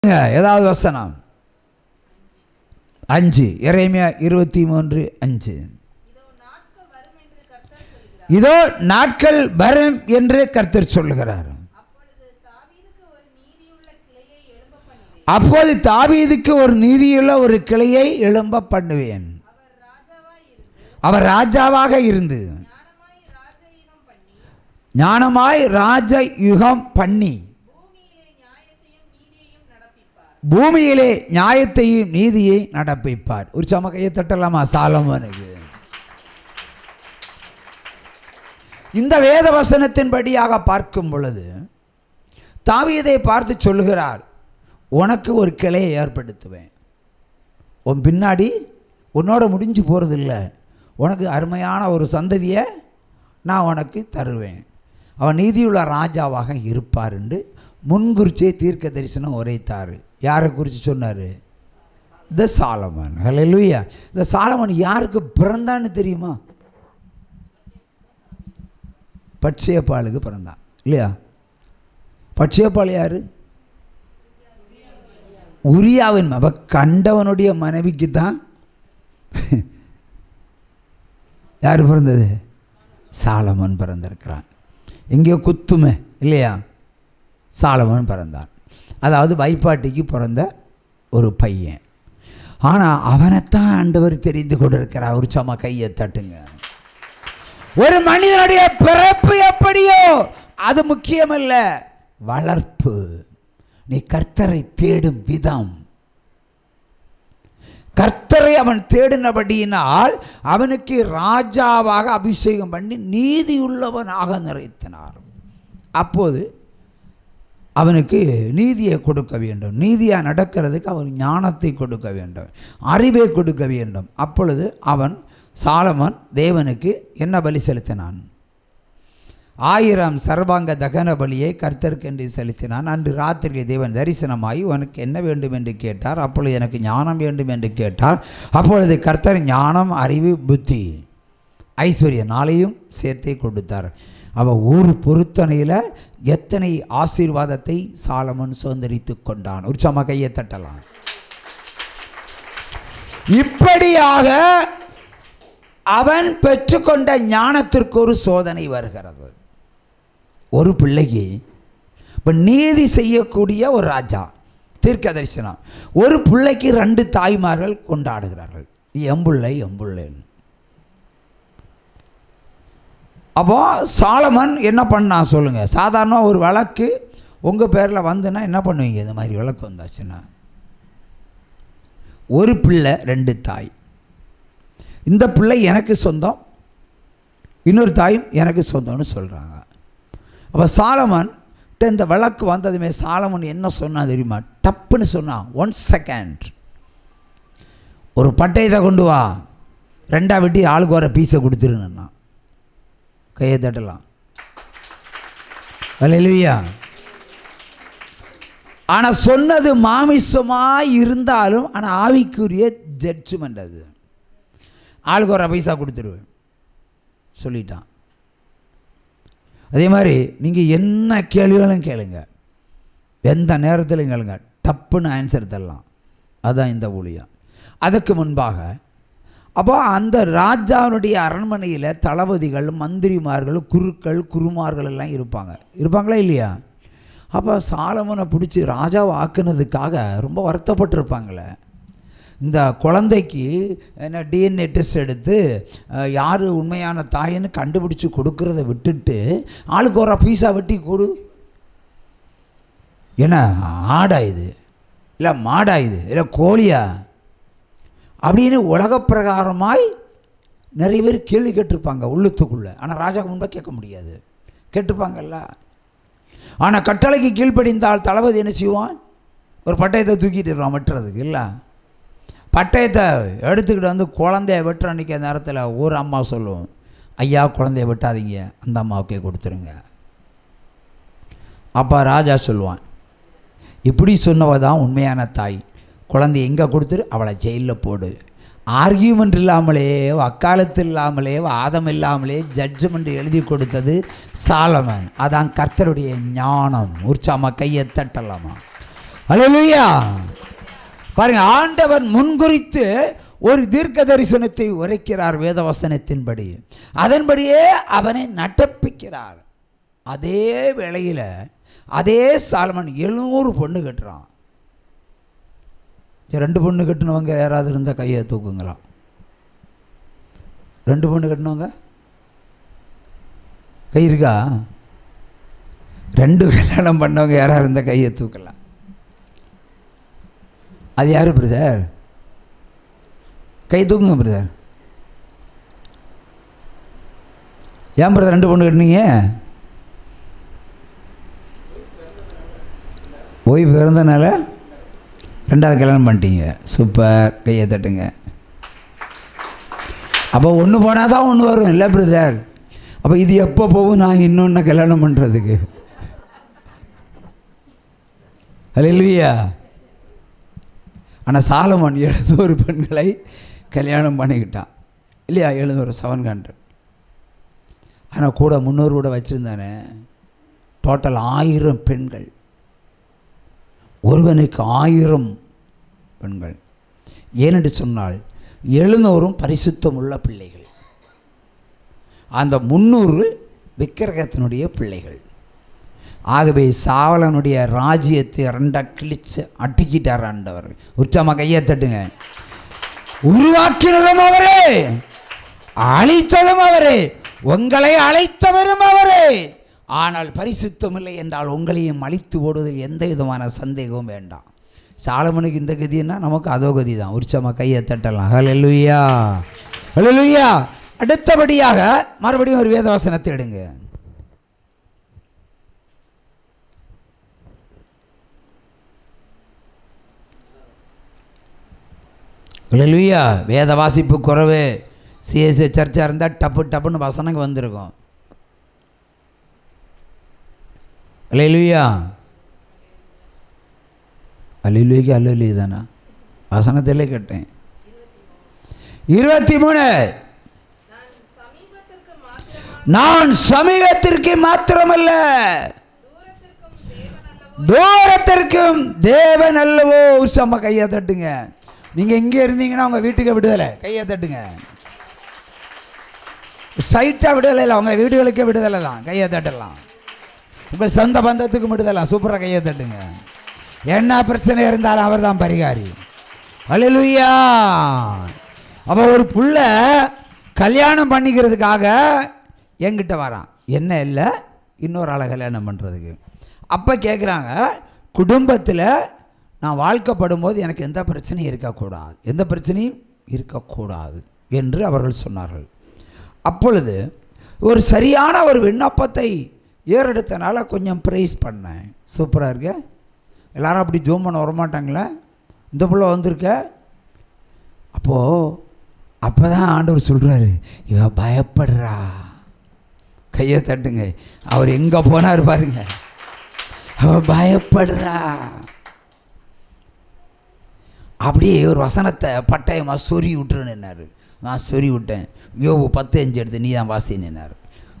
ஏதாவது வசனம் 5 எரேமியா 23:5. இதோ நாட்கள் வரும் என்று கர்த்தர் சொல்லுகிறார். அப்போது தாவீதுக்கு ஒரு நீதியுள்ள ஒரு கிளையை எழும்ப பண்ணுவேன். அவர் ராஜாவாக இருந்து ஞானமாய் ராஜ யுகம் பண்ணி பூமியிலே நியாயத்தையும் நீதியை நடப்பிப்பார். ஒரு சமக்கையை தட்டலாமா சாலமோனுக்கு? இந்த வேத வசனத்தின்படியாக பார்க்கும் பொழுது தாவீதை பார்த்து சொல்லுகிறார், உனக்கு ஒரு கிளையை ஏற்படுத்துவேன், உன் பின்னாடி உன்னோட முடிஞ்சு போகிறதில்ல, உனக்கு அருமையான ஒரு சந்ததியை நான் உனக்கு தருவேன், அவன் நீதியுள்ள ராஜாவாக இருப்பார் என்று முன்குறிச்சே தீர்க்க தரிசனம் உரைத்தார். யாரை குறித்து சொன்னார்? இந்த சாலமன். ஹல்லேலூயா. இந்த சாலமன் யாருக்கு பிறந்தான்னு தெரியுமா? பட்சேபாளுக்கு பிறந்தான் இல்லையா? பட்சேபாள் யார்? உரியாவின் அவ கண்டவனுடைய மனைவிக்கு தான் யார் பிறந்தது? சாலமன் பிறந்திருக்கிறான். எங்கேயோ குத்துமே இல்லையா? சாலமன் பிறந்தான். அதாவது வைப்பாட்டிக்கு பிறந்த ஒரு பையன். ஆனால் அவனைத்தான் ஆண்டவர் தெரிந்து கொண்டிருக்கிறார். ஒரு சம கையை தட்டுங்க. ஒரு மனிதனுடைய பிறப்பு எப்படியோ அது முக்கியமல்ல, வளர்ப்பு. நீ கர்த்தரை தேடும் விதம். கர்த்தரை அவன் தேடினபடியினால் அவனுக்கு ராஜாவாக அபிஷேகம் பண்ணி நீதியுள்ளவனாக நிறைத்தினார். அப்போது அவனுக்கு நீதியை கொடுக்க வேண்டும். நீதியாக நடக்கிறதுக்கு அவன் ஞானத்தை கொடுக்க வேண்டும், அறிவை கொடுக்க வேண்டும். அப்பொழுது அவன் சாலமன் தேவனுக்கு என்ன பலி செலுத்தினான்? 1000 சர்வாங்க தகன பலியை கர்த்தருக்கென்று செலுத்தினான். அன்று ராத்திரி தேவன் தரிசனமாகி உனக்கு என்ன வேண்டும் என்று கேட்டார். அப்பொழுது எனக்கு ஞானம் வேண்டும் என்று கேட்டார். அப்பொழுது கர்த்தர் ஞானம், அறிவு, புத்தி, ஐஸ்வர்ய நாளையும் சேர்த்தே கொடுத்தார். அவன் ஒரு பொருத்தனையில் எத்தனை ஆசீர்வாதத்தை சாலமன் சுதந்திரித்து கொண்டான். ஒரு சம கையை தட்டலாம். இப்படியாக அவன் பெற்றுக்கொண்ட ஞானத்திற்கு ஒரு சோதனை வருகிறது. ஒரு பிள்ளைக்கு இப்போ நீதி செய்யக்கூடிய ஒரு ராஜா, தீர்க்க தரிசனம், ஒரு பிள்ளைக்கு 2 தாய்மார்கள் கொண்டாடுகிறார்கள், எம்புள்ளை எம்புள்ளைன்னு. அப்போ சாலமன் என்ன பண்ணான் சொல்லுங்கள்? சாதாரண ஒரு வழக்கு உங்கள் பேரில் வந்துன்னா என்ன பண்ணுவீங்க? இந்த மாதிரி வழக்கு வந்தாச்சுன்னா, ஒரு பிள்ளை 2 தாய், இந்த பிள்ளை எனக்கு சொந்தம், இன்னொரு தாயும் எனக்கு சொந்தம்னு சொல்கிறாங்க. அப்போ சாலமன் இந்த வழக்கு வந்ததுமே சாலமன் என்ன சொன்னா தெரியுமா? டப்புன்னு சொன்னான், 1 செகண்ட், ஒரு பட்டயத்தை கொண்டு வா, 2 வெட்டி ஆளுக்கு வர பீஸை கொடுத்துருன்னா. கையை தட்டலாம். அல்லேலூயா. ஆனால் சொன்னது மாமிசமாக இருந்தாலும் ஆனால் ஆவிக்குரிய ஜட்ஜ்மெண்ட். அது ஆளுக்கு ஒரு பைசா கொடுத்துருவேன் சொல்லிட்டான். அதே மாதிரி நீங்கள் என்ன கேள்விகளும் கேளுங்க, எந்த நேரத்திலும் கேளுங்க, டப்புன்னு ஆன்சர் தரலாம். அதுதான் இந்த ஊழியம். அதுக்கு முன்பாக அப்போ அந்த ராஜாவுடைய அரண்மனையில் தளபதிகள், மந்திரிமார்கள், குருக்கள், குருமார்கள் எல்லாம் இருப்பாங்களா இல்லையா? அப்போ சாலமனை பிடிச்சி ராஜாவை ஆக்குனதுக்காக ரொம்ப வருத்தப்பட்டிருப்பாங்களே. இந்த குழந்தைக்கு என்ன டிஎன்ஏ டெஸ்ட் எடுத்து யார் உண்மையான தாயின்னு கண்டுபிடிச்சி கொடுக்கறத விட்டுட்டு ஆளுக்கு ஒரு பீஸா வெட்டி கொடு. ஏன்னா ஆடா இது, இல்லை மாடா இது, இல்லை கோழியா அப்படின்னு உலக பிரகாரமாய் நிறைய பேர் கேள்வி கேட்டிருப்பாங்க உள்ளத்துக்குள்ளே. ஆனால் ராஜாவுக்கு முன்பாக கேட்க முடியாது, கேட்டிருப்பாங்கல்ல. ஆனால் கட்டளைக்கு கீழ்ப்படிந்தால் தளபதி என்ன செய்வான்? ஒரு பட்டயத்தை தூக்கிட்டுருவான் வெட்டுறதுக்கு. இல்லை, பட்டயத்தை எடுத்துக்கிட்டு வந்து குழந்தைய வெட்டுற அன்றைக்கி நேரத்தில் ஒரு அம்மா சொல்லுவோம், ஐயா குழந்தைய வெட்டாதீங்க, அந்த அம்மாவுக்கே கொடுத்துருங்க. அப்போ ராஜா சொல்லுவான், இப்படி சொன்னவ தான் உண்மையான தாய், குழந்தைய எங்கே கொடுத்துரு, அவளை ஜெயிலில் போடு. ஆர்கியூமெண்ட் இல்லாமலே, அக்காலத்தில் இல்லாமலே, வாதம் இல்லாமலே ஜட்ஜ்மெண்ட் எழுதி கொடுத்தது சாலமன். அதான் கர்த்தருடைய ஞானம். உற்சாகமாக கையை தட்டலாமா? அல்லேலூயா. பாருங்க, ஆண்டவர் முன்குறித்து ஒரு தீர்க்க தரிசனத்தை உரைக்கிறார் வேதவசனத்தின்படி. அதன்படியே அவனை நடப்பிக்கிறார். அதே வேளையில் அதே சாலமன் 700 பொண்ணு கட்டுறான். 2 பொண்ணு கட்டினவங்க யாராவது இருந்தால் கையை தூக்குங்களா? 2 பொண்ணு கட்டினவங்க கை இருக்கா? 2 கல்யாணம் பண்ணவங்க யாராவது இருந்தால் கையை தூக்கலாம். அது யார் பிரதர்? கை தூக்குங்க பிரதர். ஏன் பிரதர் 2 பொண்ணு கட்டினீங்க? ஓய்வு பிறந்தனால 2வது கல்யாணம் பண்ணிட்டீங்க. சூப்பர், கையை தட்டுங்க. அப்போ ஒன்று போனால் தான் ஒன்று வரும் இல்லை பிரதர்? அப்போ இது எப்போ போகும் நான் இன்னொன்று கல்யாணம் பண்ணுறதுக்கு? அல்லேலூயா. ஆனால் சாலமன் 700 பெண்களை கல்யாணம் பண்ணிக்கிட்டான் இல்லையா? 700 700. ஆனால் கூட 300 கூட வச்சுருந்தானே. டோட்டல் 1000 பெண்கள். ஒருவனுக்கு 1000 பெண்கள். ஏனென்று சொன்னால் 700 பரிசுத்தம் உள்ள பிள்ளைகள். அந்த 300 விக்கிரகத்தினுடைய பிள்ளைகள். ஆகவே சாவலனுடைய ராஜ்யத்தை 2 கிழிச்சு அட்டிக்கிட்டார் ஆண்டவர். உச்சமாக கையை தட்டுங்க. உருவாக்கினதும் அவரே, அழித்ததும் அவரே, உங்களை அழைத்தவரும் அவரே. ஆனால் பரிசுத்தம் இல்லை என்றால் உங்களையும் அழித்து ஓடுவதில் எந்த விதமான சந்தேகமும் வேண்டாம். சாலமனுக்கு இந்த கதின்னா நமக்கு அதோ கதி தான். உற்சமாக கையை தட்டலாம். ஹல்லேலூயா, ஹல்லேலூயா. அடுத்தபடியாக மறுபடியும் ஒரு வேதவசனத்தை எடுங்க. ஹல்லேலூயா. வேத வாசிப்பு குறைவு. சிஎஸ்ஐ சர்ச்சாக இருந்தால் டப்புன்னு வசனங்க வந்திருக்கும். அல்லேலூயா. அல்லேலூயாக்கு அல்லேலூயா தானா? வசனத்திலே கேட்டேன். 23. நான் சமீபத்திற்கு மாத்திரமல்ல தூரத்திற்கும் தேவன் அல்லவோ. உசம்ம கையை தட்டுங்க. நீங்கள் எங்கே இருந்தீங்கன்னா உங்கள் வீட்டுக்கு விடுதலை. கையை தட்டுங்க. சைட்டாக விடுதலை இல்லை, உங்கள் வீடுகளுக்கே விடுதலை தான். கையை தட்டலாம். உங்கள் சொந்த பந்தத்துக்கு விடுதலை. சூப்பராக கையை தட்டுங்க. என்ன பிரச்சனை இருந்தாலும் அவர் தான் பரிகாரி. அல்லேலூயா. அப்போ ஒரு புள்ள கல்யாணம் பண்ணிக்கிறதுக்காக என்கிட்ட வரான். என்ன இல்லை, இன்னொரு ஆளை கல்யாணம் பண்ணுறதுக்கு. அப்போ கேட்குறாங்க, குடும்பத்தில் நான் வாழ்க்கப்படும் போது எனக்கு எந்த பிரச்சனையும் இருக்கக்கூடாது, எந்த பிரச்சனையும் இருக்கக்கூடாது என்று அவர்கள் சொன்னார்கள். அப்பொழுது ஒரு சரியான ஒரு விண்ணப்பத்தை ஏறெடுத்தனால கொஞ்சம் ப்ரைஸ் பண்ணேன். சூப்பராக இருக்க. எல்லாரும் அப்படி ஜூம் பண்ண வரமாட்டாங்களே. இந்த பிள்ளை வந்திருக்க. அப்போ தான் ஆண்டவர் சொல்கிறாரு, இவ பயப்படுறா. கையை தட்டுங்க. அவர் எங்கே போனார் பாருங்க. அவ பயப்படுறா. அப்படியே ஒரு வசனத்தை பட்டயமாக சொறி விட்டுருன்னாரு. நான் சொறி விட்டேன். யோபு 10:5 எடுத்து நீ தான் வாசினார்.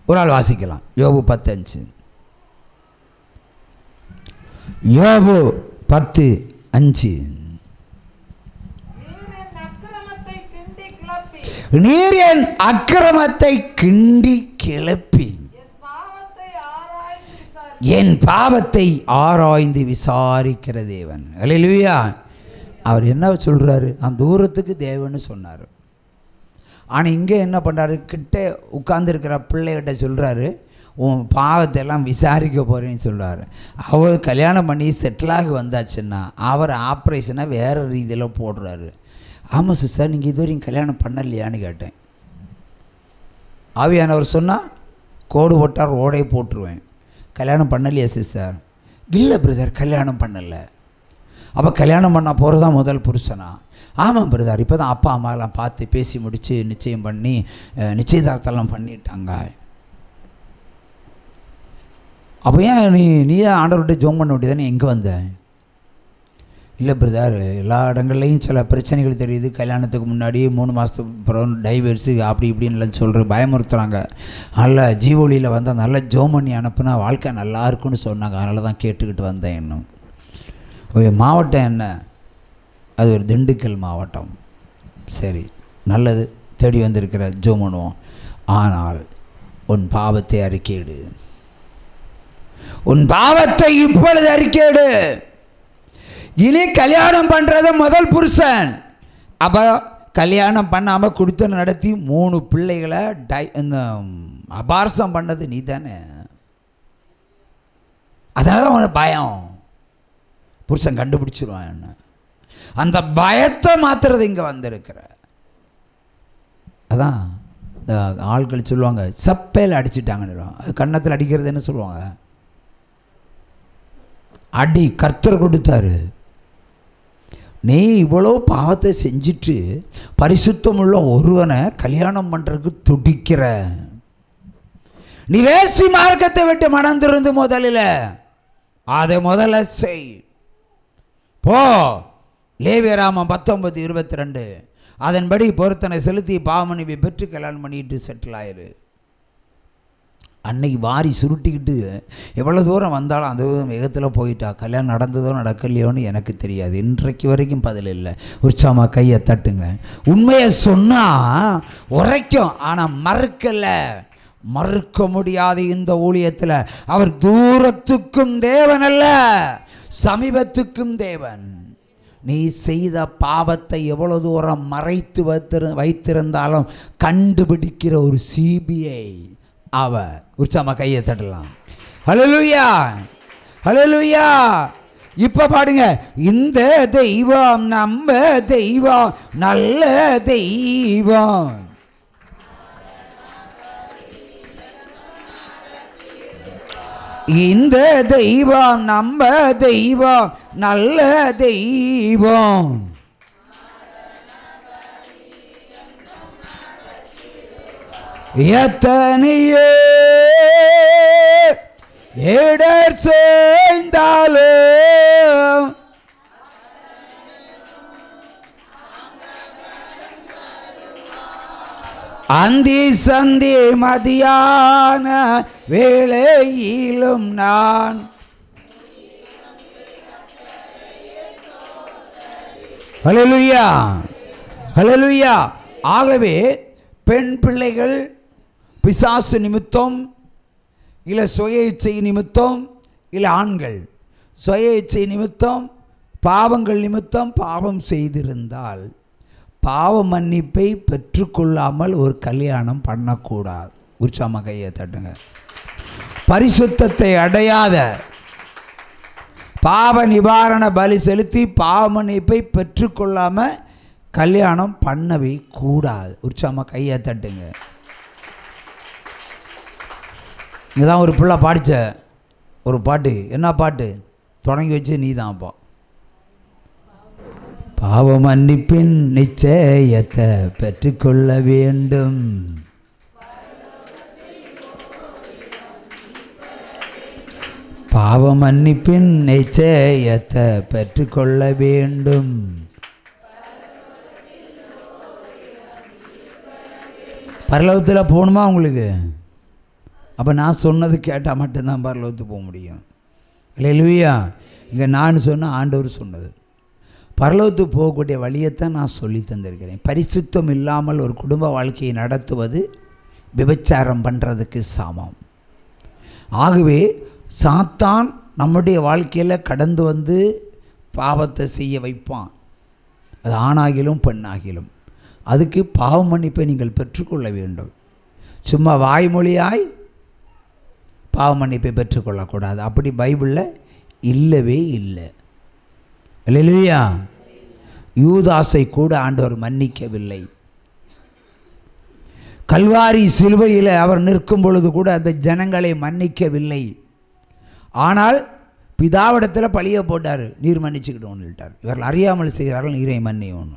ஒரு ஆள் வாசிக்கலாம். யோபு 10:5. யோபு 10:5. நீர் என் அக்கிரமத்தை கிண்டி கிளப்பி என் பாவத்தை ஆராய்ந்து விசாரிக்கிற தேவன். அல்லேலூயா. அவர் என்ன சொல்கிறாரு? அந்த தூரத்துக்கு தேவன்னு சொன்னார். ஆனால் இங்கே என்ன பண்ணுறாரு? கிட்ட உட்கார்ந்துருக்கிற பிள்ளைகிட்ட சொல்கிறாரு, உன் பாவத்தை எல்லாம் விசாரிக்க போகிறேன்னு சொல்கிறாரு. அவர் கல்யாணம் பண்ணி செட்டிலாகி வந்தாச்சுன்னா அவர் ஆப்ரேஷனை வேறு ரீதியில் போடுறாரு. ஆமாம் சிஸ்டர், நீங்கள் இதுவரையும் கல்யாணம் பண்ணலையான்னு கேட்டேன். ஆவியானவர் சொன்னால் கோடு போட்டால் ரோடே போட்டுருவேன். கல்யாணம் பண்ணலையா சிஸ்டர்? இல்லை பிரதர், கல்யாணம் பண்ணலை. அப்போ கல்யாணம் பண்ண போகிறது தான் முதல் புருஷனா? ஆமாம் பிரதர், இப்போ தான் அப்பா அம்மாலாம் பார்த்து பேசி முடித்து நிச்சயம் பண்ணி நிச்சயதார்த்தம்லாம் பண்ணிட்டாங்க. அப்போ ஏன் நீ ஆண்டவர்கிட்ட ஜோம் பண்ண வேண்டியதானே எங்கே வந்த? இல்லை பிரதர், எல்லா இடங்கள்லையும் சில பிரச்சனைகள் தெரியுது. கல்யாணத்துக்கு முன்னாடி 3 மாதத்துக்கு அப்புறம் டைவர்ஸு அப்படி இப்படின்லாம் சொல்கிற பயமுறுத்துகிறாங்க. நல்ல ஜீவோலியில் வந்தால் நல்ல ஜோம் பண்ணி அனுப்புனா வாழ்க்கை நல்லா இருக்குன்னு சொன்னாங்க. அதனால தான் கேட்டுக்கிட்டு வந்தேன். இன்னும் மாவட்டம் என்ன? அது ஒரு திண்டுக்கல் மாவட்டம். சரி, நல்லது, தேடி வந்திருக்கிற, ஜெபம் பண்ணுவோம். ஆனால் உன் பாவத்தை அறிக்கையிடு. உன் பாவத்தை இப்பொழுது அறிக்கையிடு. இனி கல்யாணம் பண்ணுறது முதல் புருஷன். அப்போ கல்யாணம் பண்ணாமல் கொடுத்து நடத்தி 3 பிள்ளைகளை இந்த அபார்சம் பண்ணது நீ தானே. அதனால தான் உனக்கு பயம், புருஷன் கண்டுபிடிச்சிருவான் என்ன. அந்த பயத்தை மாத்துறது இங்கே வந்திருக்கிற. அதான் இந்த ஆட்கள் சொல்லுவாங்க, சப்பையில் அடிச்சுட்டாங்கன்னு. அது கன்னத்தில் அடிக்கிறது என்ன சொல்லுவாங்க? அடி கர்த்தர் கொடுத்தாரு. நீ இவ்வளோ பாவத்தை செஞ்சுட்டு பரிசுத்தமுள்ள ஒருவனை கல்யாணம் பண்ணுறதுக்கு துடிக்கிற. நீ வேசி மார்க்கத்தை விட்டு மணந்திருந்து முதலில் அதை முதல்ல செய். போ. லேவியராமம் 19:22 அதன்படி பொருத்தனை செலுத்தி பாவமணிவை பெற்று கல்யாணம் பண்ணிட்டு செட்டில் ஆயிரு. அன்னைக்கு வாரி சுருட்டிக்கிட்டு எவ்வளோ தூரம் வந்தாலும் அந்த வேகத்தில் போயிட்டா. கல்யாணம் நடந்ததோ நடக்கலையோன்னு எனக்கு தெரியாது. இன்றைக்கு வரைக்கும் பதில் இல்லை. உற்சாகமா கையை தட்டுங்க. உண்மையை சொன்னால் உரைக்கும், ஆனால் மறுக்கலை. மறுக்க முடியாது. இந்த ஊழியத்தில் அவர் தூரத்துக்கும் தேவன் அல்ல, சமீபத்துக்கும் தேவன். நீ செய்த பாவத்தை எவ்வளோ தூரம் மறைத்து வைத்திருந்தாலும் கண்டுபிடிக்கிற ஒரு சிபிஐ அவ. உற்சாகமா கையை தட்டலாம். ஹல்லேலூயா, ஹல்லேலூயா. இப்ப பாடுங்க. இந்த தெய்வம் நம்ம தெய்வம், நல்ல தெய்வம். இந்த தெய்வம் நம்ம தெய்வம், நல்ல தெய்வம். எத்தனையே இடர் செய்தாலும் அந்தி சந்தி மதியான வேளையிலும் நான் ஹல்லேலூயா, ஹல்லேலூயா. ஆகவே பெண் பிள்ளைகள் பிசாசு நிமித்தம், இல்லை சுய இச்சை நிமித்தம், இல்லை ஆண்கள் சுய இச்சை நிமித்தம், பாவங்கள் நிமித்தம் பாவம் செய்திருந்தால் பாவ மன்னிப்பை பெற்றுக்கொள்ளாமல் ஒரு கல்யாணம் பண்ணக்கூடாது. உற்சாகமா கையை தட்டுங்க. பரிசுத்தத்தை அடையாத, பாவ நிவாரண பலி செலுத்தி பாவ மன்னிப்பை பெற்றுக்கொள்ளாமல் கல்யாணம் பண்ணவே கூடாது. உற்சாகமா கையை தட்டுங்க. இதுதான் ஒரு பிள்ளை பாடிச்ச ஒரு பாட்டு. என்ன பாட்டு? தொடங்கி வச்சு நீ தான். அப்போ பாவ மன்னிப்பின் நிச்சயத்தை பெற்றுக்கொள்ள வேண்டும். பாவ மன்னிப்பின் நிச்சயத்தை பெற்றுக்கொள்ள வேண்டும். பரலோகத்தில் போகணுமா உங்களுக்கு? அப்போ நான் சொன்னது கேட்டால் மட்டும்தான் பரலோகத்துக்கு போக முடியும். ஹல்லேலூயா. இங்கே நான் சொன்ன ஆண்டவர் சொன்னது. பரலோகத்துக்கு போகக்கூடிய வழியைத்தான் நான் சொல்லி தந்திருக்கிறேன். பரிசுத்தம் இல்லாமல் ஒரு குடும்ப வாழ்க்கையை நடத்துவது விபச்சாரம் பண்ணுறதுக்கு சமம். ஆகவே சாத்தான் நம்முடைய வாழ்க்கையில் கடந்து வந்து பாவத்தை செய்ய வைப்பான். அது ஆணாகிலும் பெண்ணாகிலும். அதுக்கு பாவ மன்னிப்பை நீங்கள் பெற்றுக்கொள்ள வேண்டும். சும்மா வாய்மொழியாய் பாவ மன்னிப்பை பெற்றுக்கொள்ளக்கூடாது. அப்படி பைபிளில் இல்லவே இல்லை. அல்லேலூயா. யூதாசை கூட ஆண்டவர் மன்னிக்கவில்லை. கல்வாரி சிலுவையில் அவர் நிற்கும் பொழுது கூட அந்த ஜனங்களை மன்னிக்கவில்லை. ஆனால் பிதாவிடத்தில் பழிய போட்டார். நீர் மன்னிச்சுக்கிட்டோன்னு சொல்லிட்டார். இவர்கள் அறியாமல் செய்கிறார்கள், நீரை மன்னியும்.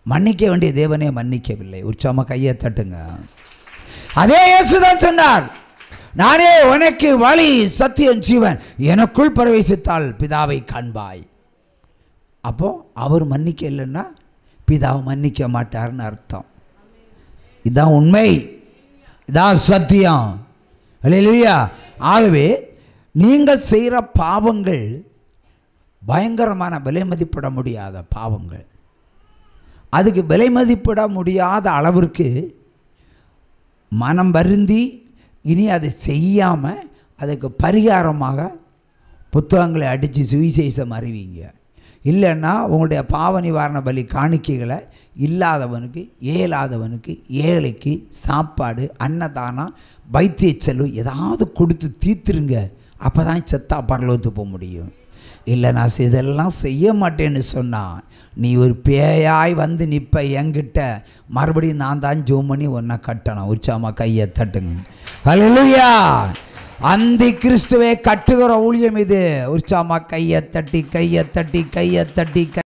மன்னிக்க வேண்டிய தேவனே மன்னிக்கவில்லை. உற்சாகமாக கையை தட்டுங்க. அதே இயேசுதான் சொன்னார், நானே உனக்கு வழி சத்தியம் ஜீவன், எனக்குள் பிரவேசித்தால் பிதாவை காண்பாய். அப்போ அவர் மன்னிக்க இல்லைன்னா பிதாவை மன்னிக்க மாட்டார்னு அர்த்தம். இதுதான் உண்மை, இதான் சத்தியம். அல்லேலூயா. ஆகவே நீங்கள் செய்கிற பாவங்கள் பயங்கரமான விலை மதிப்பிட முடியாத பாவங்கள். அதுக்கு விலை மதிப்பிட முடியாத அளவிற்கு மனம் வருந்தி இனி அதை செய்யாமல் அதுக்கு பரிகாரமாக புத்தகங்களை அடித்து சுவிசேஷம் அறிவிங்க. இல்லைன்னா உங்களுடைய பாவ நிவாரண பலி காணிக்கைகளை இல்லாதவனுக்கு, இயலாதவனுக்கு, ஏழைக்கு சாப்பாடு, அன்னதானம், வைத்திய செலவு ஏதாவது கொடுத்து தீர்த்துருங்க. அப்போ தான் செத்தா பரலோகத்துக்கு போக முடியும். இல்லை நான் இதெல்லாம் செய்ய மாட்டேன்னு சொன்னால் நீ ஒரு பேயாய் வந்து நிற்ப என்கிட்ட. மறுபடியும் நான் தான் ஜோம் பண்ணி ஒன்றை கட்டணும். உற்சாகமாக கையை தட்டுங்க. ஹல்லேலூயா. அந்தி கிறிஸ்துவை கட்டுகிற ஊழியம் இது. உற்சாகமாக கையை தட்டி கையை தட்டி கையை தட்டி